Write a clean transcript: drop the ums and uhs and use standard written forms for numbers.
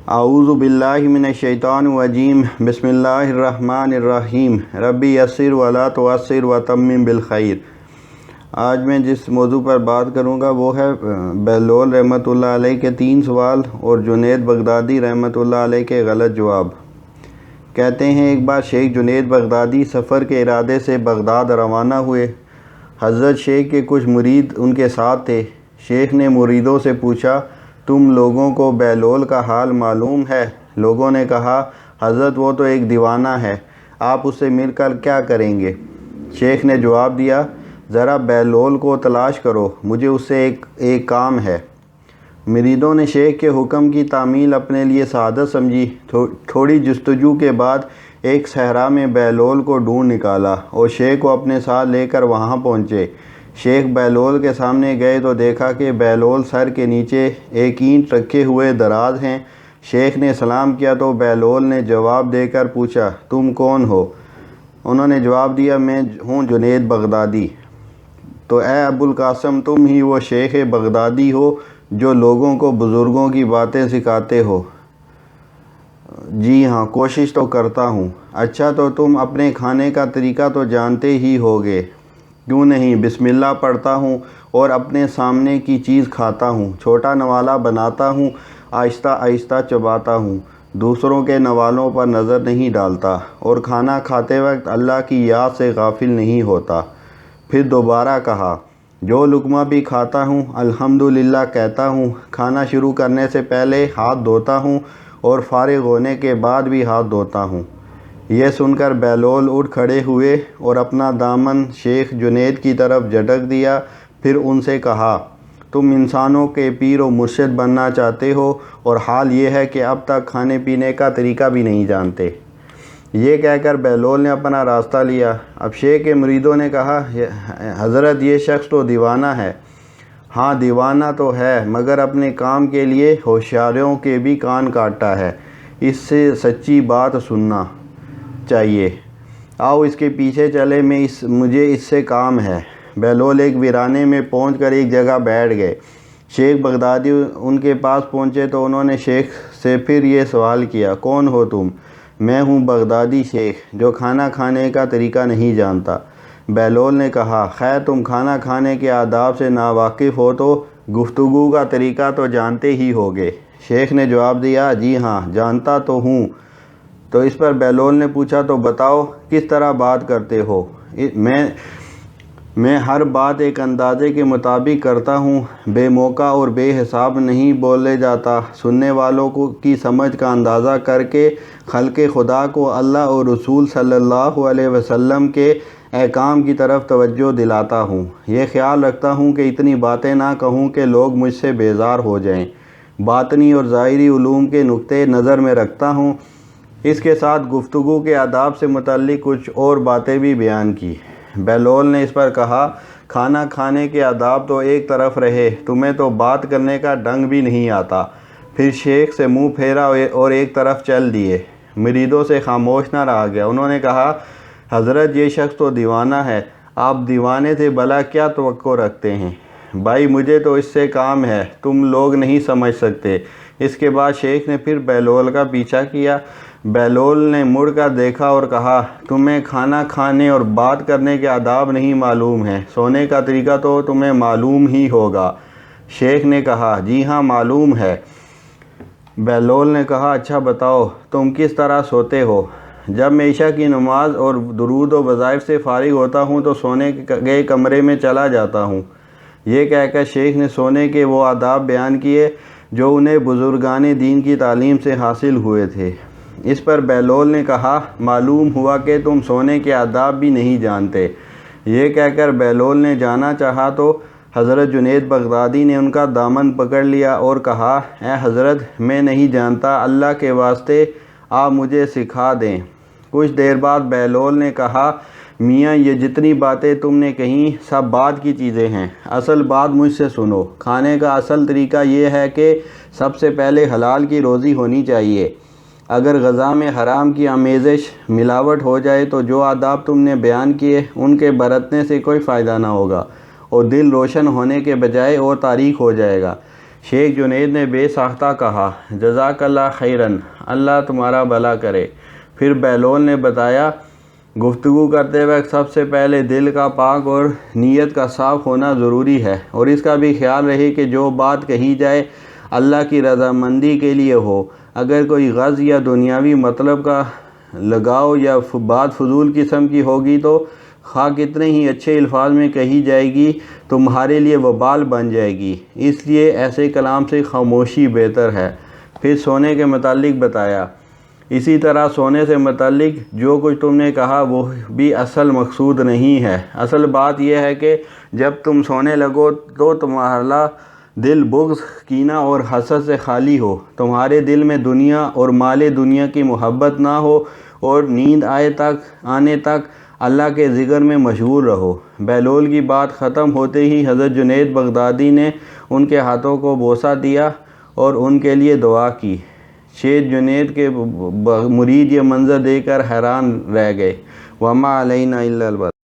اعوذ باللہ من الشیطان الرجیم بسم اللہ الرحمن الرحیم ربی یسر ولا تعسر وتمم بالخیر۔ آج میں جس موضوع پر بات کروں گا وہ ہے بہلول رحمۃ اللہ علیہ کے 3 سوال اور جنید بغدادی رحمۃ اللہ علیہ کے غلط جواب۔ کہتے ہیں ایک بار شیخ جنید بغدادی سفر کے ارادے سے بغداد روانہ ہوئے۔ حضرت شیخ کے کچھ مرید ان کے ساتھ تھے۔ شیخ نے مریدوں سے پوچھا، تم لوگوں کو بہلول کا حال معلوم ہے؟ لوگوں نے کہا، حضرت وہ تو ایک دیوانہ ہے، آپ اس سے مل کر کیا کریں گے؟ شیخ نے جواب دیا، ذرا بہلول کو تلاش کرو، مجھے اس سے ایک کام ہے۔ مریدوں نے شیخ کے حکم کی تعمیل اپنے لیے سعادت سمجھی۔ تھوڑی جستجو کے بعد ایک صحرا میں بہلول کو ڈھونڈ نکالا اور شیخ کو اپنے ساتھ لے کر وہاں پہنچے۔ شیخ بہلول کے سامنے گئے تو دیکھا کہ بہلول سر کے نیچے ایک اینٹ رکھے ہوئے دراز ہیں۔ شیخ نے سلام کیا تو بہلول نے جواب دے کر پوچھا، تم کون ہو؟ انہوں نے جواب دیا، میں ہوں جنید بغدادی۔ تو اے ابو القاسم، تم ہی وہ شیخ بغدادی ہو جو لوگوں کو بزرگوں کی باتیں سکھاتے ہو؟ جی ہاں، کوشش تو کرتا ہوں۔ اچھا، تو تم اپنے کھانے کا طریقہ تو جانتے ہی ہوگے؟ کیوں نہیں، بسم اللہ پڑھتا ہوں اور اپنے سامنے کی چیز کھاتا ہوں، چھوٹا نوالہ بناتا ہوں، آہستہ آہستہ چباتا ہوں، دوسروں کے نوالوں پر نظر نہیں ڈالتا اور کھانا کھاتے وقت اللہ کی یاد سے غافل نہیں ہوتا۔ پھر دوبارہ کہا، جو لقمہ بھی کھاتا ہوں الحمدللہ کہتا ہوں، کھانا شروع کرنے سے پہلے ہاتھ دھوتا ہوں اور فارغ ہونے کے بعد بھی ہاتھ دھوتا ہوں۔ یہ سن کر بہلول اٹھ کھڑے ہوئے اور اپنا دامن شیخ جنید کی طرف جھٹک دیا۔ پھر ان سے کہا، تم انسانوں کے پیر و مرشد بننا چاہتے ہو اور حال یہ ہے کہ اب تک کھانے پینے کا طریقہ بھی نہیں جانتے۔ یہ کہہ کر بہلول نے اپنا راستہ لیا۔ اب شیخ کے مریدوں نے کہا، حضرت یہ شخص تو دیوانہ ہے۔ ہاں دیوانہ تو ہے، مگر اپنے کام کے لیے ہوشیاروں کے بھی کان کاٹتا ہے، اس سے سچی بات سننا چاہیے۔ آؤ اس کے پیچھے چلے، مجھے اس سے کام ہے۔ بہلول ایک ویرانے میں پہنچ کر ایک جگہ بیٹھ گئے۔ شیخ بغدادی ان کے پاس پہنچے تو انہوں نے شیخ سے پھر یہ سوال کیا، کون ہو تم؟ میں ہوں بغدادی شیخ جو کھانا کھانے کا طریقہ نہیں جانتا۔ بہلول نے کہا، خیر تم کھانا کھانے کے آداب سے ناواقف ہو تو گفتگو کا طریقہ تو جانتے ہی ہوگے۔ شیخ نے جواب دیا، جی ہاں جانتا تو ہوں۔ تو اس پر بہلول نے پوچھا، تو بتاؤ کس طرح بات کرتے ہو؟ میں ہر بات ایک اندازے کے مطابق کرتا ہوں، بے موقع اور بے حساب نہیں بولے جاتا، سننے والوں کی سمجھ کا اندازہ کر کے خلق خدا کو اللہ اور رسول صلی اللہ علیہ وسلم کے احکام کی طرف توجہ دلاتا ہوں۔ یہ خیال رکھتا ہوں کہ اتنی باتیں نہ کہوں کہ لوگ مجھ سے بیزار ہو جائیں۔ باطنی اور ظاہری علوم کے نقطۂ نظر میں رکھتا ہوں۔ اس کے ساتھ گفتگو کے آداب سے متعلق کچھ اور باتیں بھی بیان کی۔ بہلول نے اس پر کہا، کھانا کھانے کے آداب تو ایک طرف رہے، تمہیں تو بات کرنے کا ڈنگ بھی نہیں آتا۔ پھر شیخ سے منہ پھیرا اور ایک طرف چل دیے۔ مریدوں سے خاموش نہ رہا گیا۔ انہوں نے کہا، حضرت یہ شخص تو دیوانہ ہے، آپ دیوانے سے بھلا کیا توقع رکھتے ہیں؟ بھائی مجھے تو اس سے کام ہے، تم لوگ نہیں سمجھ سکتے۔ اس کے بعد شیخ نے پھر بہلول کا پیچھا کیا۔ بہلول نے مڑ کر دیکھا اور کہا، تمہیں کھانا کھانے اور بات کرنے کے آداب نہیں معلوم ہیں، سونے کا طریقہ تو تمہیں معلوم ہی ہوگا۔ شیخ نے کہا، جی ہاں معلوم ہے۔ بہلول نے کہا، اچھا بتاؤ تم کس طرح سوتے ہو؟ جب میں عشاء کی نماز اور درود و وظائف سے فارغ ہوتا ہوں تو سونے کے کمرے میں چلا جاتا ہوں۔ یہ کہہ کر شیخ نے سونے کے وہ آداب بیان کیے جو انہیں بزرگان دین کی تعلیم سے حاصل ہوئے تھے۔ اس پر بہلول نے کہا، معلوم ہوا کہ تم سونے کے آداب بھی نہیں جانتے۔ یہ کہہ کر بہلول نے جانا چاہا تو حضرت جنید بغدادی نے ان کا دامن پکڑ لیا اور کہا، اے حضرت میں نہیں جانتا، اللہ کے واسطے آپ مجھے سکھا دیں۔ کچھ دیر بعد بہلول نے کہا، میاں یہ جتنی باتیں تم نے کہیں سب بعد کی چیزیں ہیں، اصل بات مجھ سے سنو۔ کھانے کا اصل طریقہ یہ ہے کہ سب سے پہلے حلال کی روزی ہونی چاہیے۔ اگر غذا میں حرام کی آمیزش ملاوٹ ہو جائے تو جو آداب تم نے بیان کیے ان کے برتنے سے کوئی فائدہ نہ ہوگا اور دل روشن ہونے کے بجائے اور تاریک ہو جائے گا۔ شیخ جنید نے بے ساختہ کہا جزاک اللہ خیرن، اللہ تمہارا بھلا کرے۔ پھر بہلول نے بتایا گفتگو کرتے وقت سب سے پہلے دل کا پاک اور نیت کا صاف ہونا ضروری ہے، اور اس کا بھی خیال رہے کہ جو بات کہی جائے اللہ کی رضامندی کے لیے ہو۔ اگر کوئی غرض یا دنیاوی مطلب کا لگاؤ یا بات فضول قسم کی ہوگی تو خواہ کتنے ہی اچھے الفاظ میں کہی جائے گی تمہارے لیے وبال بن جائے گی، اس لیے ایسے کلام سے خاموشی بہتر ہے۔ پھر سونے کے متعلق بتایا، اسی طرح سونے سے متعلق جو کچھ تم نے کہا وہ بھی اصل مقصود نہیں ہے۔ اصل بات یہ ہے کہ جب تم سونے لگو تو تمہارا دل بغض، کینہ اور حسد سے خالی ہو، تمہارے دل میں دنیا اور مال دنیا کی محبت نہ ہو، اور نیند آنے تک اللہ کے ذکر میں مشغول رہو۔ بہلول کی بات ختم ہوتے ہی حضرت جنید بغدادی نے ان کے ہاتھوں کو بوسہ دیا اور ان کے لیے دعا کی۔ شیخ جنید کے مرید یہ منظر دیکھ کر حیران رہ گئے۔ وما علینا الا البلاغ۔